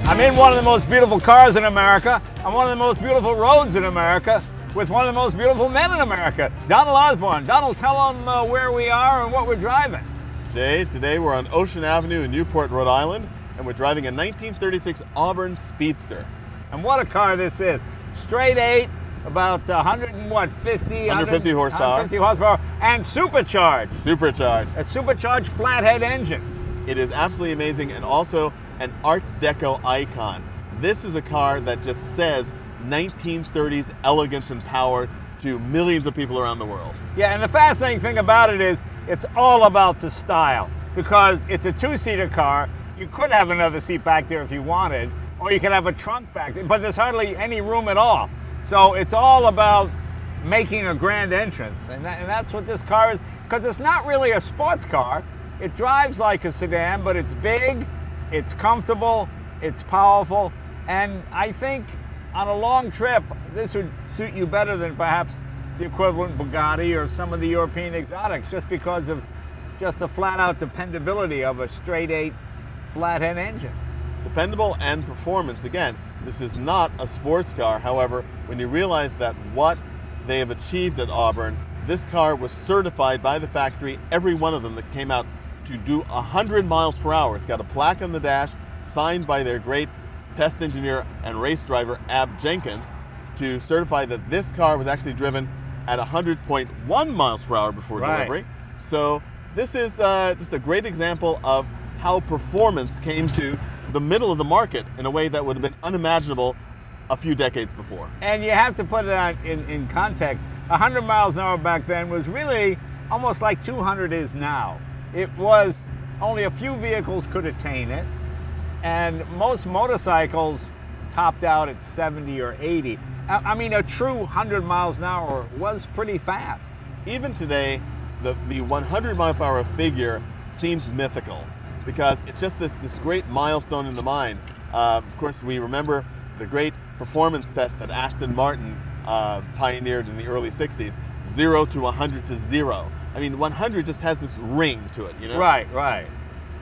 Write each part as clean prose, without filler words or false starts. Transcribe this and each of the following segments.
I'm in one of the most beautiful cars in America, on one of the most beautiful roads in America, with one of the most beautiful men in America, Donald Osborne. Donald, tell them where we are and what we're driving. Jay, today we're on Ocean Avenue in Newport, Rhode Island, and we're driving a 1936 Auburn Speedster. And what a car this is. Straight 8, about 150 horsepower. 150 horsepower, and supercharged. Supercharged. A supercharged flathead engine. It is absolutely amazing, and also an Art Deco icon. This is a car that just says 1930s elegance and power to millions of people around the world. Yeah, and the fascinating thing about it is it's all about the style, because it's a two-seater car. You could have another seat back there if you wanted, or you could have a trunk back there, but there's hardly any room at all. So it's all about making a grand entrance, and that's what this car is, because it's not really a sports car. It drives like a sedan, but it's big, it's comfortable, it's powerful, and I think on a long trip, this would suit you better than perhaps the equivalent Bugatti or some of the European exotics, just because of just the flat-out dependability of a straight 8 flathead engine. Dependable and performance. Again, this is not a sports car. However, when you realize that what they have achieved at Auburn, this car was certified by the factory, every one of them that came out, to do 100 miles per hour. It's got a plaque on the dash signed by their great test engineer and race driver, Ab Jenkins, to certify that this car was actually driven at 100.1 miles per hour before delivery. So this is just a great example of how performance came to the middle of the market in a way that would have been unimaginable a few decades before. And you have to put it in context. 100 miles an hour back then was really almost like 200 is now. It was only a few vehicles could attain it, and most motorcycles topped out at 70 or 80. I mean, a true 100 miles an hour was pretty fast. Even today, the 100 mile per hour figure seems mythical, because it's just this great milestone in the mind. Of course, we remember the great performance test that Aston Martin pioneered in the early 60s, 0 to 100 to 0. I mean, 100 just has this ring to it, you know? Right, right.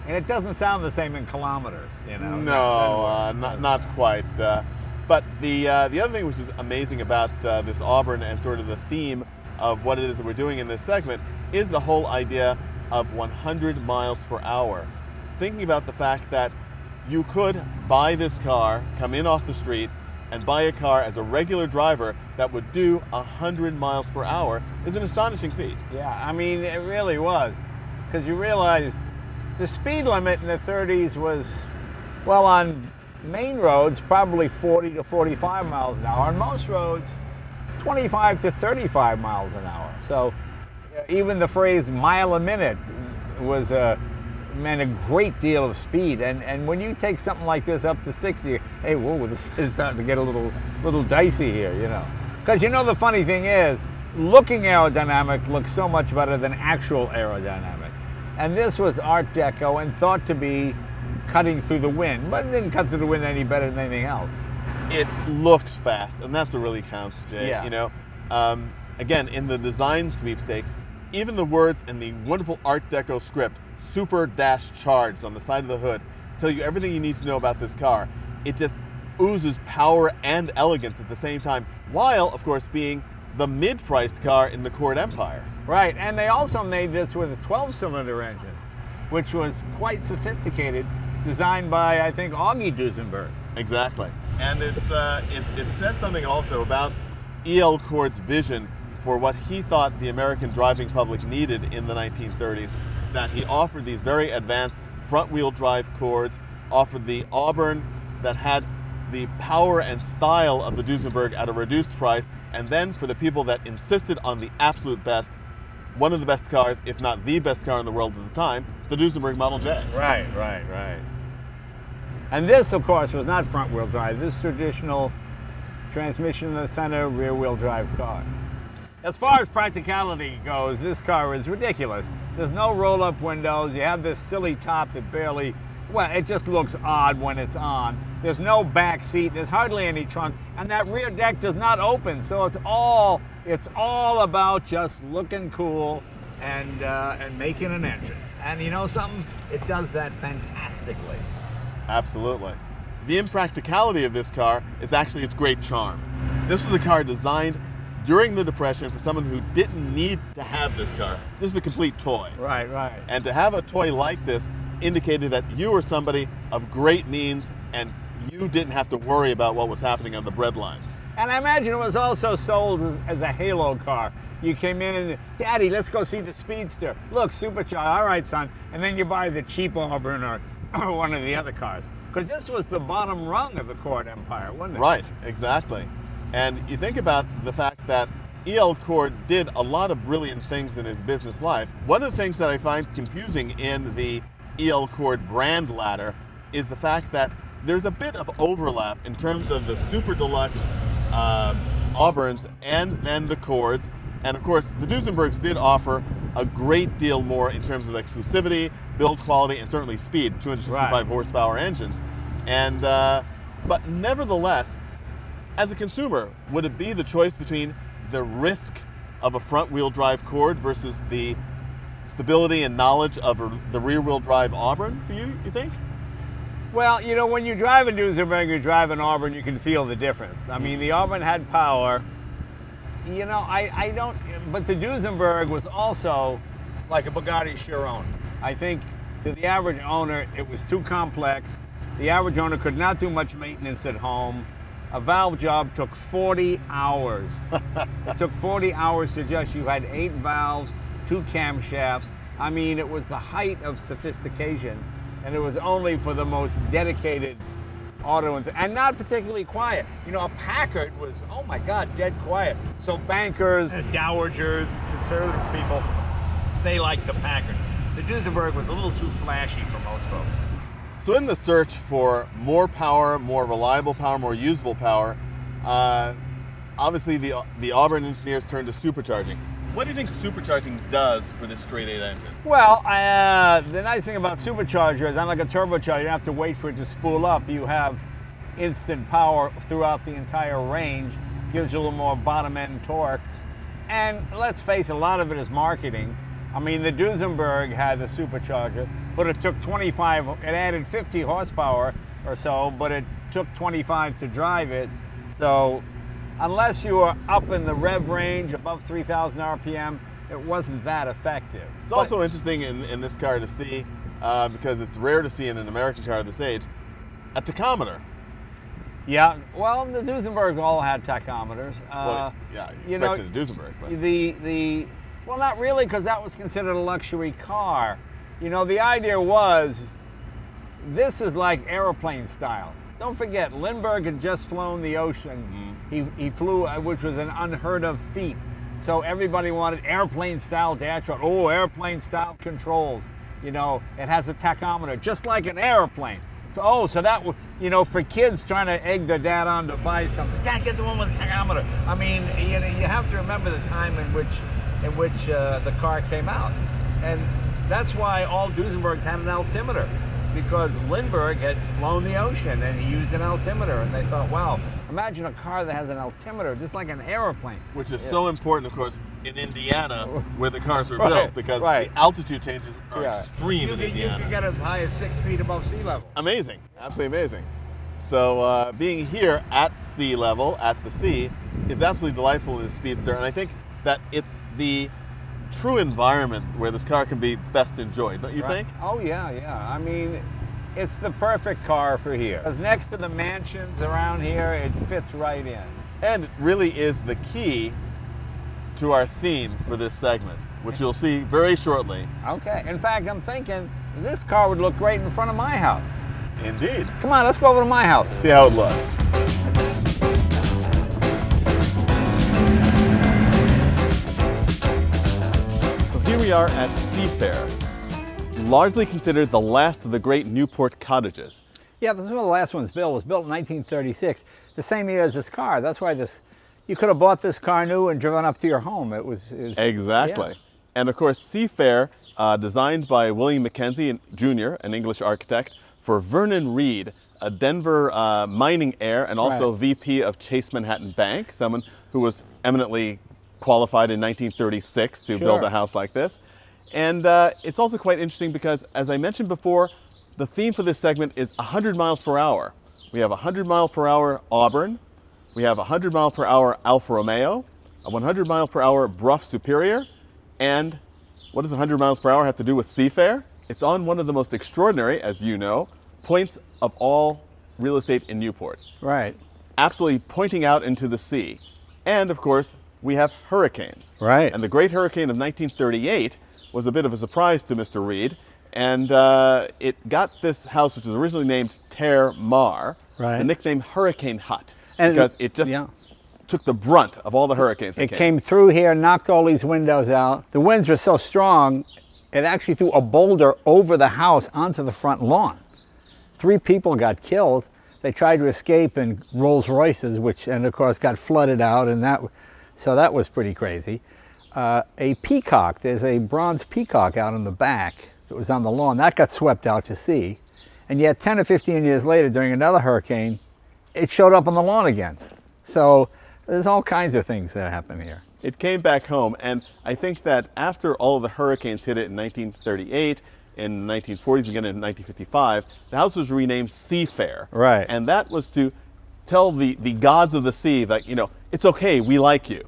And it doesn't sound the same in kilometers, you know? No, not quite. But the other thing which is amazing about this Auburn and sort of the theme of what it is that we're doing in this segment is the whole idea of 100 miles per hour. Thinking about the fact that you could buy this car, come in off the street, and buy a car as a regular driver that would do 100 miles per hour is an astonishing feat. Yeah, I mean, it really was. Because you realize the speed limit in the 30s was, well, on main roads, probably 40 to 45 miles an hour. On most roads, 25 to 35 miles an hour. So even the phrase mile a minute was meant a great deal of speed, and when you take something like this up to 60, hey, whoa, this is starting to get a little dicey here, you know. Because you know the funny thing is, looking aerodynamic looks so much better than actual aerodynamic. And this was Art Deco and thought to be cutting through the wind, but it didn't cut through the wind any better than anything else. It looks fast, and that's what really counts, Jay. Yeah. You know, again, in the design sweepstakes, even the words in the wonderful Art Deco script, super-charged on the side of the hood, tell you everything you need to know about this car. It just oozes power and elegance at the same time, while, of course, being the mid-priced car in the Cord Empire. Right, and they also made this with a 12-cylinder engine, which was quite sophisticated, designed by, I think, Augie Duesenberg. Exactly. And it says something also about E.L. Cord's vision for what he thought the American driving public needed in the 1930s, that he offered these very advanced front-wheel drive Cords, offered the Auburn that had the power and style of the Duesenberg at a reduced price, and then for the people that insisted on the absolute best, one of the best cars, if not the best car in the world at the time, the Duesenberg Model J. Right. And this, of course, was not front-wheel drive. This traditional transmission in the center, rear-wheel drive car. As far as practicality goes, this car is ridiculous. There's no roll-up windows. You have this silly top that barely, well, it just looks odd when it's on. There's no back seat. There's hardly any trunk. And that rear deck does not open. So it's all about just looking cool and making an entrance. And you know something? It does that fantastically. Absolutely. The impracticality of this car is actually its great charm. This was a car designed during the Depression for someone who didn't need to have this car. This is a complete toy. Right. And to have a toy like this indicated that you were somebody of great means and you didn't have to worry about what was happening on the bread lines. And I imagine it was also sold as a halo car. You came in and, Daddy, let's go see the Speedster. Look, supercharged. All right, son. And then you buy the cheap Auburn or one of the other cars. Because this was the bottom rung of the Cord empire, wasn't it? Right, exactly. And you think about the fact that E.L. Cord did a lot of brilliant things in his business life. One of the things that I find confusing in the E.L. Cord brand ladder is the fact that there's a bit of overlap in terms of the super deluxe Auburns and then the Cords. And of course, the Duesenbergs did offer a great deal more in terms of exclusivity, build quality, and certainly speed, 265 horsepower engines. And, but nevertheless, as a consumer, would it be the choice between the risk of a front-wheel drive Cord versus the stability and knowledge of the rear-wheel drive Auburn for you think? Well, you know, when you drive a Duesenberg, you drive an Auburn, you can feel the difference. I mean, the Auburn had power. You know, I don't, but the Duesenberg was also like a Bugatti Chiron. I think to the average owner, it was too complex. The average owner could not do much maintenance at home. A valve job took 40 hours. It took 40 hours to adjust. You had 8 valves, 2 camshafts. I mean, it was the height of sophistication, and it was only for the most dedicated auto, and not particularly quiet. You know, a Packard was, oh my God, dead quiet. So bankers, dowagers, conservative people, they liked the Packard. The Duesenberg was a little too flashy for most folks. So in the search for more power, more reliable power, more usable power, obviously the Auburn engineers turned to supercharging. What do you think supercharging does for this straight 8 engine? Well, the nice thing about supercharger is, unlike a turbocharger, you don't have to wait for it to spool up. You have instant power throughout the entire range, gives you a little more bottom-end torques. And let's face it, a lot of it is marketing. I mean, the Duesenberg had the supercharger, but it took 25, it added 50 horsepower or so, but it took 25 to drive it. So unless you were up in the rev range above 3,000 RPM, it wasn't that effective. It's also interesting in this car to see, because it's rare to see in an American car of this age, a tachometer. Yeah, well, the Duesenbergs all had tachometers. Well, yeah, you expected a Duesenberg. But. Well, not really, because that was considered a luxury car. You know, the idea was, this is like airplane style. Don't forget, Lindbergh had just flown the ocean. He flew, which was an unheard of feat. So everybody wanted airplane style dash rod. Oh, airplane style controls. You know, it has a tachometer, just like an airplane. So, so that, you know, for kids trying to egg their dad on to buy something, Dad, get the one with the tachometer. I mean, you know, you have to remember the time in which the car came out. And that's why all Duesenbergs had an altimeter, because Lindbergh had flown the ocean and he used an altimeter, and they thought, wow, imagine a car that has an altimeter, just like an aeroplane. Which is so important, of course, in Indiana, where the cars were built, because the altitude changes are extreme in Indiana. You can get as high as 6 feet above sea level. Amazing, absolutely amazing. So being here at sea level, at the sea, is absolutely delightful in the Speedster, and I think that it's the true environment where this car can be best enjoyed, don't you think? Oh yeah, yeah. I mean, it's the perfect car for here. Because next to the mansions around here, it fits right in. And it really is the key to our theme for this segment, which you'll see very shortly. Okay. In fact, I'm thinking this car would look great in front of my house. Indeed. Come on, let's go over to my house. See how it looks. So here we are at Seafair, largely considered the last of the great Newport cottages. Yeah, this is one of the last ones built. It was built in 1936, the same year as this car. That's why you could have bought this car new and driven up to your home. It was Exactly. Yeah. And of course, Seafair, designed by William Mackenzie Jr., an English architect, for Vernon Reed, a Denver mining heir and also VP of Chase Manhattan Bank, someone who was eminently qualified in 1936 to build a house like this. And it's also quite interesting because, as I mentioned before, the theme for this segment is 100 miles per hour. We have 100 mile per hour Auburn, we have 100 mile per hour Alfa Romeo, a 100 mile per hour Bruff Superior, and what does 100 miles per hour have to do with Seafair? It's on one of the most extraordinary, as you know, points of all real estate in Newport. Right. Absolutely pointing out into the sea. And of course, we have hurricanes. Right. And the great hurricane of 1938 was a bit of a surprise to Mr. Reed. And it got this house, which was originally named Terre Mar, the nickname Hurricane Hut, because it just took the brunt of all the hurricanes that It came through here, knocked all these windows out. The winds were so strong, it actually threw a boulder over the house onto the front lawn. 3 people got killed. They tried to escape in Rolls Royces, and of course got flooded out, and so that was pretty crazy. A peacock, there's a bronze peacock out in the back that was on the lawn, that got swept out to sea. And yet 10 or 15 years later, during another hurricane, it showed up on the lawn again. So there's all kinds of things that happen here. It came back home, and I think that after all of the hurricanes hit it in 1938, in the 1940s, again in 1955, the house was renamed Seafair. Right. And that was to tell the gods of the sea that, you know, it's okay, we like you.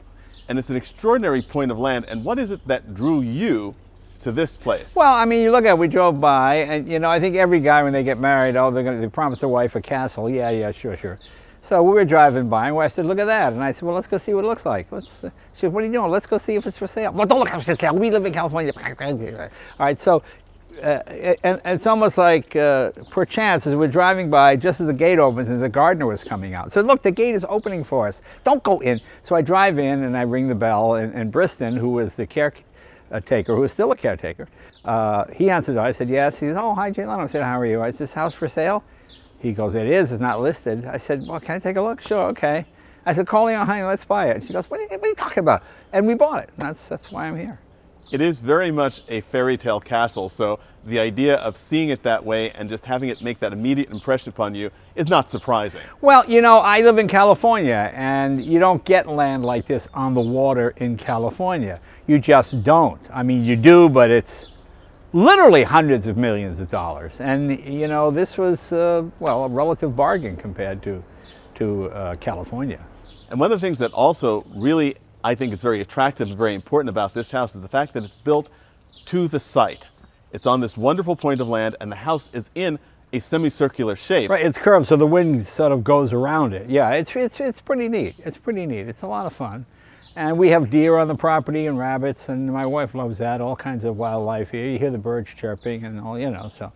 And it's an extraordinary point of land. And what is it that drew you to this place? Well, I mean, you look at it, we drove by, and you know, I think every guy when they get married, they promise their wife a castle. Yeah, sure. So we were driving by, and I said, look at that. And I said, well, let's go see what it looks like. She said, what are you doing? Let's go see if it's for sale. Well, don't look at it for sale. We live in California. All right, so, and it's almost like, perchance, as we're driving by, just as the gate opens, and the gardener was coming out. So look, the gate is opening for us. Don't go in. So I drive in, and I ring the bell, and Briston, who was the caretaker, who is still a caretaker, he answered. I said, yes. He said, oh, hi, Jay Leno. I said, how are you? I said, is this house for sale? He goes, it is, it's not listed. I said, well, can I take a look? Sure, okay. I said, call Leon, honey, let's buy it. She goes, what are you talking about? And we bought it. That's why I'm here. It is very much a fairy tale castle, so the idea of seeing it that way and just having it make that immediate impression upon you is not surprising. Well, you know, I live in California, and you don't get land like this on the water in California. You just don't. I mean, you do, but it's literally hundreds of millions of dollars. And, you know, this was, well, a relative bargain compared to California. And one of the things that also really, I think, is very attractive and very important about this house is the fact that it's built to the site. It's on this wonderful point of land, and the house is in a semicircular shape. Right, it's curved, so the wind sort of goes around it. Yeah, it's pretty neat. It's pretty neat. It's a lot of fun. And we have deer on the property and rabbits, and my wife loves that, all kinds of wildlife here. You hear the birds chirping and all, you know, so.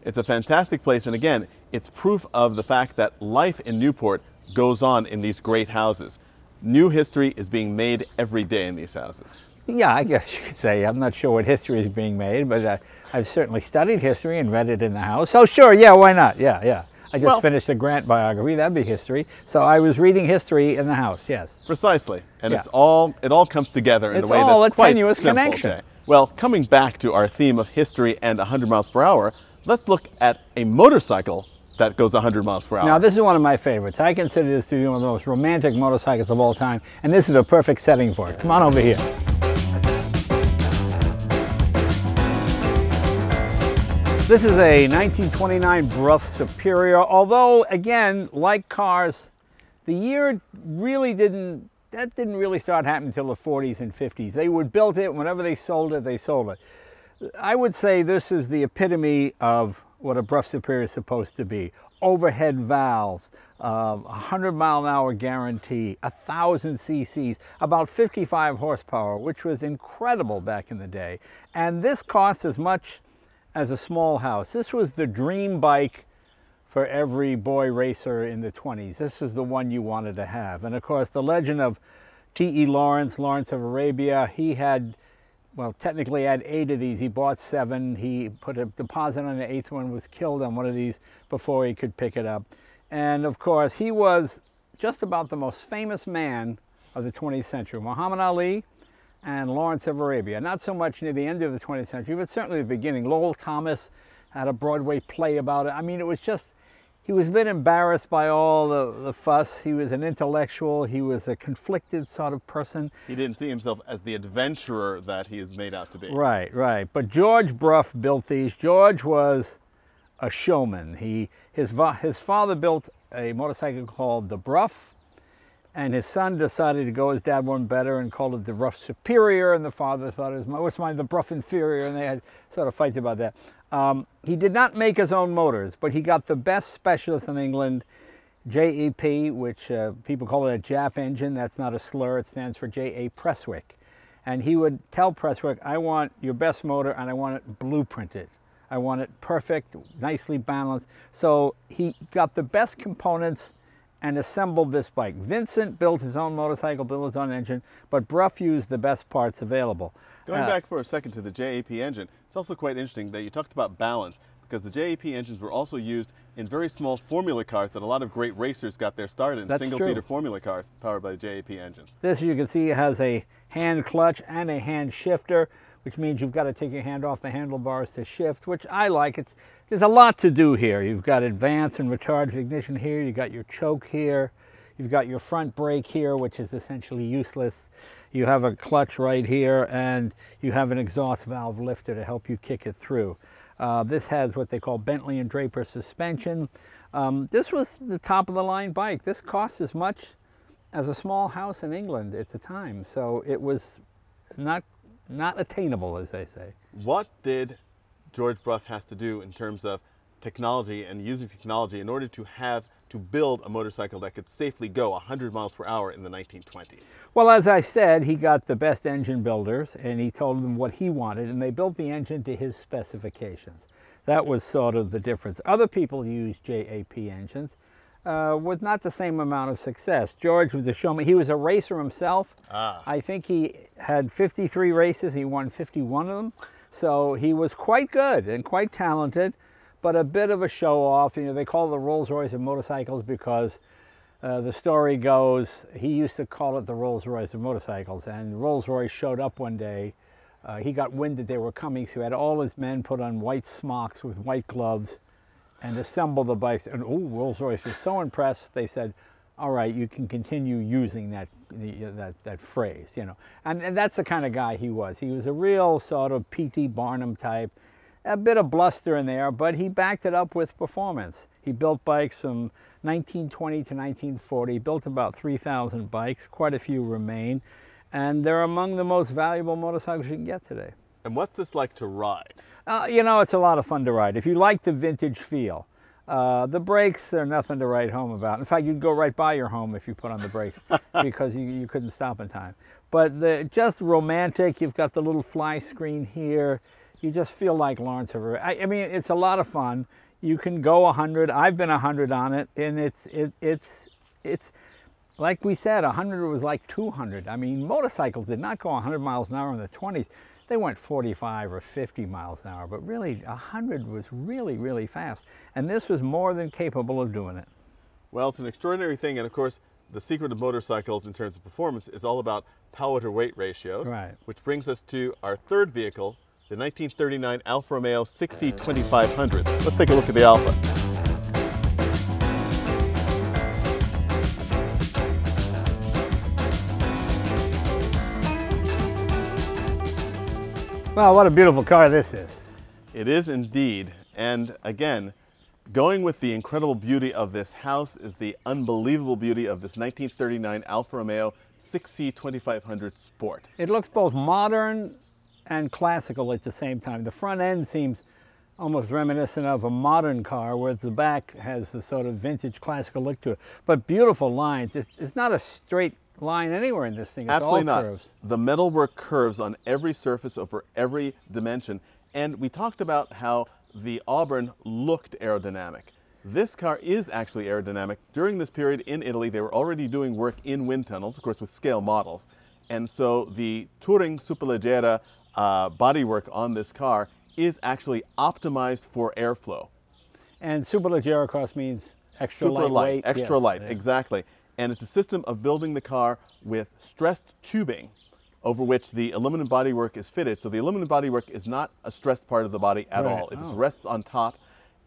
It's a fantastic place, and again, it's proof of the fact that life in Newport goes on in these great houses. New history is being made every day in these houses. Yeah, I guess you could say. I'm not sure what history is being made, but I've certainly studied history and read it in the house. So sure, yeah, why not? Yeah. I just finished a Grant biography, that'd be history. So I was reading history in the house, yes. Precisely, and it all comes together in a way that's quite simple. It's all a tenuous connection. Jay. Well, coming back to our theme of history and 100 miles per hour, let's look at a motorcycle that goes 100 miles per hour. Now, this is one of my favorites. I consider this to be one of the most romantic motorcycles of all time, and this is a perfect setting for it. Come on over here. This is a 1929 Bruff Superior, although, again, like cars, the year really didn't really start happening until the 40s and 50s. They would build it, whenever they sold it, they sold it. I would say this is the epitome of what a Bruff Superior is supposed to be. Overhead valves, 100-mile-an-hour guarantee, 1,000 cc's, about 55 horsepower, which was incredible back in the day. And this cost as much as a small house. This was the dream bike for every boy racer in the 20s. This was the one you wanted to have. And of course, the legend of T.E. Lawrence of Arabia, he had, well, technically had 8 of these. He bought 7. He put a deposit on the 8th one, was killed on one of these before he could pick it up. And of course, he was just about the most famous man of the 20th century. Muhammad Ali and Lawrence of Arabia. Not so much near the end of the 20th century, but certainly the beginning. Lowell Thomas had a Broadway play about it. I mean, it was just, he was a bit embarrassed by all the fuss. He was an intellectual. He was a conflicted sort of person. He didn't see himself as the adventurer that he is made out to be. Right, right. But George Bruff built these. George was a showman. His father built a motorcycle called the Bruff, and his son decided to go his dad one better and called it the Bruff Superior, and the father thought it was mine, the Bruff Inferior, and they had sort of fights about that. He did not make his own motors, but he got the best specialist in England, JEP, which people call it a Jap engine. That's not a slur. It stands for J.A. Presswick. And he would tell Presswick, I want your best motor and I want it blueprinted. I want it perfect, nicely balanced. So he got the best components and assembled this bike. Vincent built his own motorcycle, built his own engine, but Bruff used the best parts available. Going back for a second to the JAP engine, it's also quite interesting that you talked about balance, because the JAP engines were also used in very small formula cars that a lot of great racers got their start in, single-seater formula cars powered by JAP engines. This, you can see, has a hand clutch and a hand shifter, which means you've got to take your hand off the handlebars to shift, which I like. There's a lot to do here. You've got advance and retard ignition here. You've got your choke here. You've got your front brake here, which is essentially useless. You have a clutch right here, and you have an exhaust valve lifter to help you kick it through. This has what they call Bentley and Draper suspension. This was the top of the line bike. This cost as much as a small house in England at the time. So it was not attainable, as they say. What did George Bruff has to do in terms of technology and using technology in order to build a motorcycle that could safely go 100 miles per hour in the 1920s? Well, as I said, he got the best engine builders and he told them what he wanted, and they built the engine to his specifications. That was sort of the difference. Other people used JAP engines with not the same amount of success. George was a showman. He was a racer himself. I think he had 53 races. He won 51 of them. So he was quite good and quite talented, but a bit of a show-off. You know, they call it the Rolls-Royce of motorcycles because the story goes, he used to call it the Rolls-Royce of motorcycles, and Rolls-Royce showed up one day. He got wind that they were coming, so he had all his men put on white smocks with white gloves and assemble the bikes. And Rolls-Royce was so impressed, they said, all right, you can continue using that phrase, you know. And that's the kind of guy he was. He was a real sort of P.T. Barnum type, a bit of bluster in there, but he backed it up with performance. He built bikes from 1920 to 1940, built about 3,000 bikes, quite a few remain, and they're among the most valuable motorcycles you can get today. And what's this like to ride? You know, it's a lot of fun to ride. If you like the vintage feel, the brakes are nothing to write home about. In fact, you'd go right by your home if you put on the brakes because you couldn't stop in time. But just romantic, you've got the little fly screen here. You just feel like Lawrence of Arabia. I mean, it's a lot of fun. You can go 100. I've been 100 on it, and it's like we said, 100 was like 200. I mean, motorcycles did not go 100 miles an hour in the 20s. They went 45 or 50 miles an hour, but really 100 was really, really fast. And this was more than capable of doing it. Well, it's an extraordinary thing, and of course, the secret of motorcycles in terms of performance is all about power to weight ratios, right. Which brings us to our third vehicle, the 1939 Alfa Romeo 6C2500. Let's take a look at the Alfa. Well, what a beautiful car this is. It is indeed, and again, going with the incredible beauty of this house is the unbelievable beauty of this 1939 Alfa Romeo 6C2500 Sport. It looks both modern and classical at the same time. The front end seems almost reminiscent of a modern car, whereas the back has the sort of vintage classical look to it. But beautiful lines. It's not a straight line anywhere in this thing. It's Absolutely all not. curves. The metalwork curves on every surface over every dimension, And we talked about how the Auburn looked aerodynamic. This car is actually aerodynamic. During this period in Italy, they were already doing work in wind tunnels, of course with scale models. And so the Touring Superleggera bodywork on this car is actually optimized for airflow. And Superleggera, of course, means extra lightweight. Extra light, exactly. And it's a system of building the car with stressed tubing over which the aluminum bodywork is fitted. So the aluminum bodywork is not a stressed part of the body at all. It just rests on top.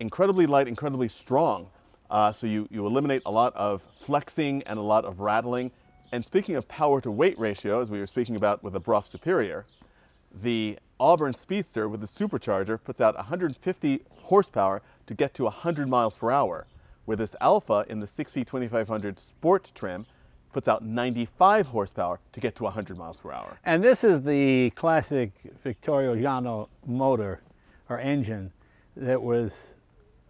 Incredibly light, incredibly strong. So you eliminate a lot of flexing and a lot of rattling. And speaking of power to weight ratio, as we were speaking about with the Bruff Superior, the Auburn Speedster with the supercharger puts out 150 horsepower to get to 100 miles per hour, where this Alfa in the 6C2500 Sport trim puts out 95 horsepower to get to 100 miles per hour. And this is the classic Vittorio Jano motor or engine that was,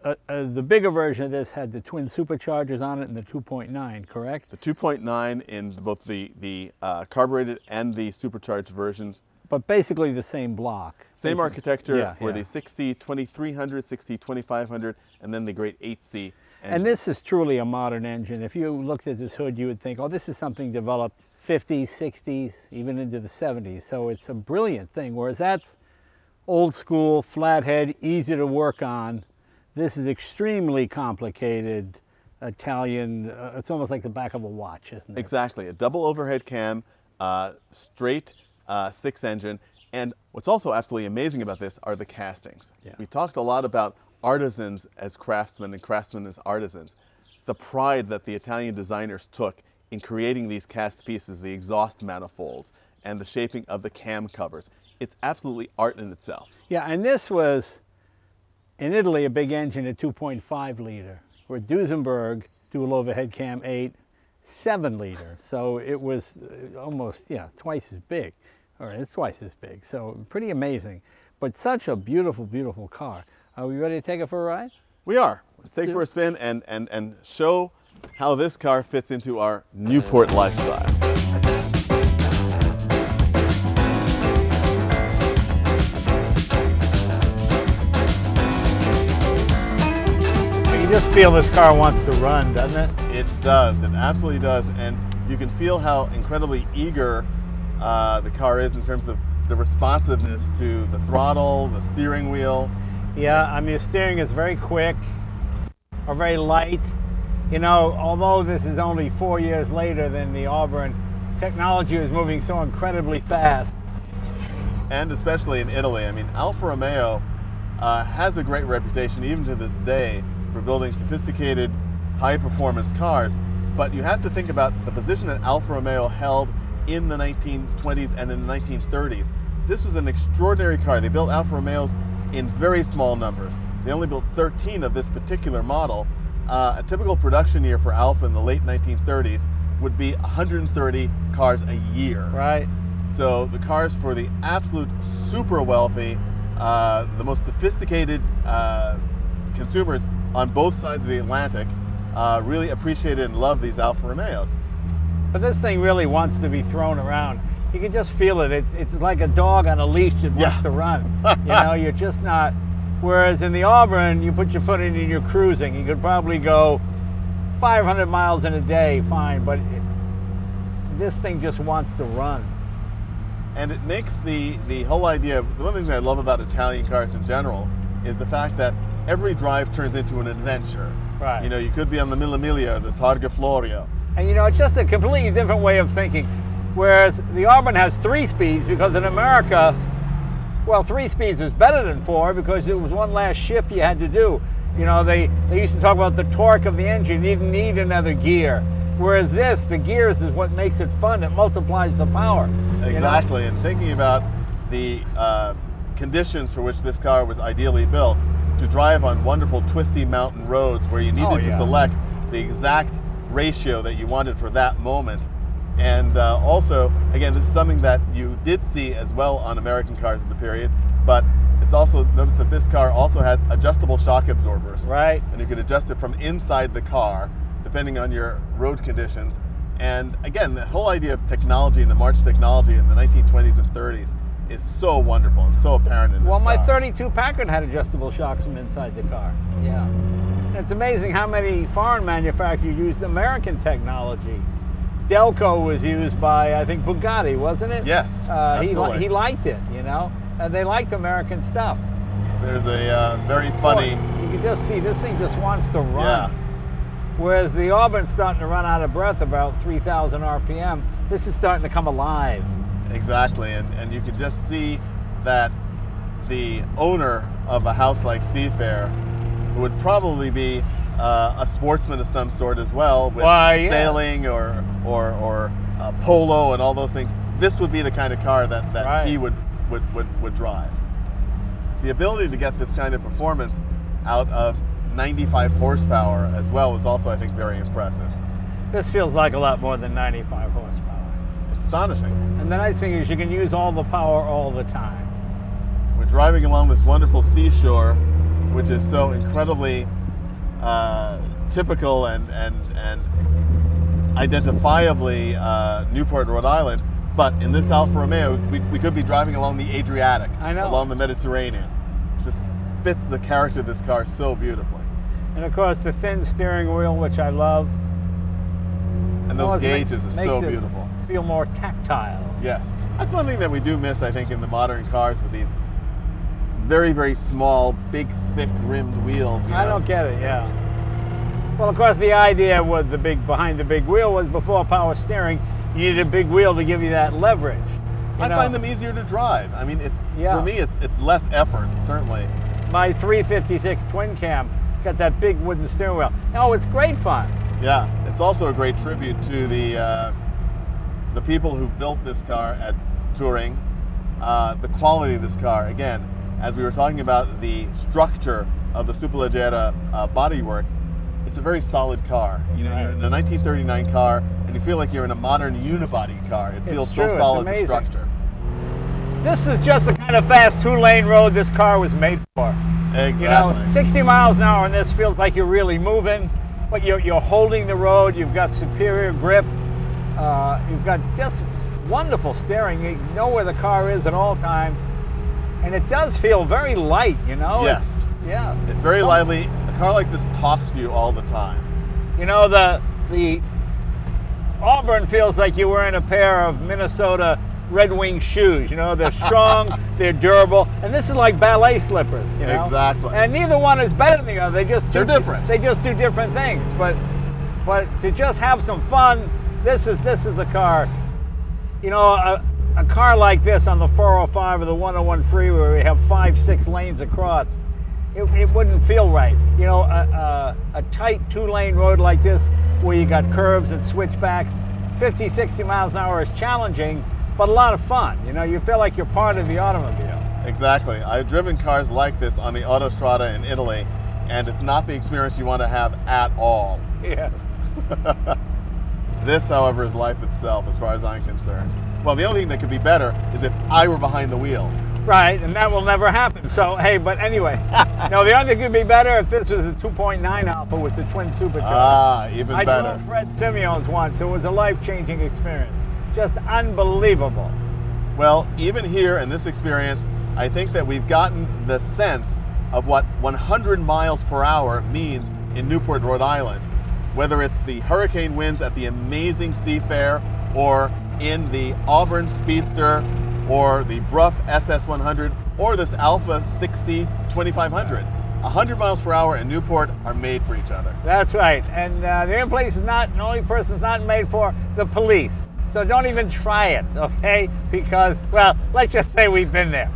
the bigger version of this had the twin superchargers on it and the 2.9, correct? The 2.9 in both the carbureted and the supercharged versions. But basically the same block. Same architecture for the 6C2300, 6C2500, and then the great 8C engine. And this is truly a modern engine. If you looked at this hood, you would think, oh, this is something developed 50s, 60s, even into the 70s. So it's a brilliant thing, whereas that's old school, flathead, easy to work on. This is extremely complicated Italian, it's almost like the back of a watch, isn't it? Exactly, a double overhead cam, straight 6 engine. And what's also absolutely amazing about this are the castings. We talked a lot about artisans as craftsmen and craftsmen as artisans. The pride that the Italian designers took in creating these cast pieces, the exhaust manifolds, and the shaping of the cam covers. It's absolutely art in itself. Yeah, and this was, in Italy, a big engine at 2.5 liter, where Duesenberg, dual overhead cam 8, 7 liter. So it was almost, twice as big, or it's twice as big. So pretty amazing, but such a beautiful, beautiful car. Are we ready to take it for a ride? We are. Let's take it for a spin and show how this car fits into our Newport lifestyle. You just feel this car wants to run, doesn't it? It does. It absolutely does. And you can feel how incredibly eager the car is in terms of the responsiveness to the throttle, the steering wheel. Yeah, I mean, the steering is very quick, or very light. You know, although this is only 4 years later than the Auburn, technology was moving so incredibly fast. And especially in Italy. I mean, Alfa Romeo has a great reputation, even to this day, for building sophisticated, high-performance cars. But you have to think about the position that Alfa Romeo held in the 1920s and in the 1930s. This was an extraordinary car. They built Alfa Romeos in very small numbers. They only built 13 of this particular model. A typical production year for Alfa in the late 1930s would be 130 cars a year. Right. So the cars for the absolute super wealthy, the most sophisticated consumers on both sides of the Atlantic really appreciated and loved these Alfa Romeos. But this thing really wants to be thrown around. You can just feel it. It's like a dog on a leash that wants to run. You know, you're just not. Whereas in the Auburn, you put your foot in and you're cruising. You could probably go 500 miles in a day, fine. But this thing just wants to run. And it makes the whole idea. One of the things I love about Italian cars in general is the fact that every drive turns into an adventure. Right. You know, you could be on the Mille Miglia or the Targa Florio. And you know, it's just a completely different way of thinking. Whereas the Auburn has 3 speeds, because in America, well, 3 speeds was better than 4 because it was one last shift you had to do. You know, they used to talk about the torque of the engine. You didn't need another gear. Whereas this, the gears is what makes it fun. It multiplies the power. Exactly. You know? And thinking about the conditions for which this car was ideally built, to drive on wonderful twisty mountain roads where you needed to select the exact ratio that you wanted for that moment. And also, again, this is something that you did see as well on American cars of the period, but it's also, notice that this car also has adjustable shock absorbers. Right. And you could adjust it from inside the car, depending on your road conditions. And again, the whole idea of technology and the march technology in the 1920s and 30s is so wonderful and so apparent in this Well, my car. 32 Packard had adjustable shocks from inside the car. Yeah. And it's amazing how many foreign manufacturers used American technology. Delco was used by, I think, Bugatti, wasn't it? Yes, absolutely. He liked it, you know. They liked American stuff. There's a very funny... Boy, you can just see this thing just wants to run. Yeah. Whereas the Auburn's starting to run out of breath about 3,000 RPM. This is starting to come alive. Exactly, and you can just see that the owner of a house like Seafair, who would probably be a sportsman of some sort as well, with sailing or polo and all those things, this would be the kind of car that he would drive. The ability to get this kind of performance out of 95 horsepower as well was also, I think, very impressive. This feels like a lot more than 95 horsepower. It's astonishing. And the nice thing is you can use all the power all the time. We're driving along this wonderful seashore, which is so incredibly typical and identifiably Newport, Rhode Island. But in this Alfa Romeo, we could be driving along the Adriatic, along the Mediterranean. It just fits the character of this car so beautifully. And of course, the thin steering wheel, which I love. And those gauges are so beautiful. Feel more tactile. Yes. That's one thing that we do miss, I think, in the modern cars with these very, very small, big, thick rimmed wheels. I don't get it, yeah. Well, of course, the idea with behind the big wheel was before power steering, you needed a big wheel to give you that leverage. I find them easier to drive. I mean, for me, it's less effort, certainly. My 356 twin cam got that big wooden steering wheel. Oh, it's great fun. Yeah, it's also a great tribute to the people who built this car at Touring, the quality of this car. Again, as we were talking about the structure of the Superleggera bodywork, it's a very solid car. You know, you're in a 1939 car, and you feel like you're in a modern unibody car. It feels so solid, the structure. This is just the kind of fast two-lane road this car was made for. Exactly. You know, 60 miles an hour, and this feels like you're really moving, but you're holding the road. You've got superior grip. You've got just wonderful steering. You know where the car is at all times, and it does feel very light. You know. Yes. It's very lively. A car like this talks to you all the time. You know, the Auburn feels like you're wearing a pair of Minnesota Red Wing shoes. You know, they're strong, they're durable, and this is like ballet slippers. You know? Exactly. And neither one is better than the other. They're different. They just do different things. But to just have some fun, this is the car. You know, a car like this on the 405 or the 101 freeway, where we have 5-6 lanes across, it wouldn't feel right. You know, a tight two-lane road like this, where you got curves and switchbacks, 50, 60 miles an hour is challenging, but a lot of fun. You know, you feel like you're part of the automobile. Exactly. I've driven cars like this on the Autostrada in Italy, and it's not the experience you want to have at all. Yeah. This, however, is life itself, as far as I'm concerned. Well, the only thing that could be better is if I were behind the wheel. Right, and that will never happen. So, hey, but anyway. No, the only thing could be better if this was a 2.9 Alfa with the twin supercharger. Ah, even better. I drove Fred Simeon's once. It was a life-changing experience. Just unbelievable. Well, even here in this experience, I think that we've gotten the sense of what 100 miles per hour means in Newport, Rhode Island. Whether it's the hurricane winds at the amazing Seafair, or in the Auburn Speedster, or the Bruff SS100, or this Alfa 6C 2500. 100 miles per hour in Newport are made for each other. That's right. And the only person it's not made for, the police. So don't even try it, okay? Because, well, let's just say we've been there.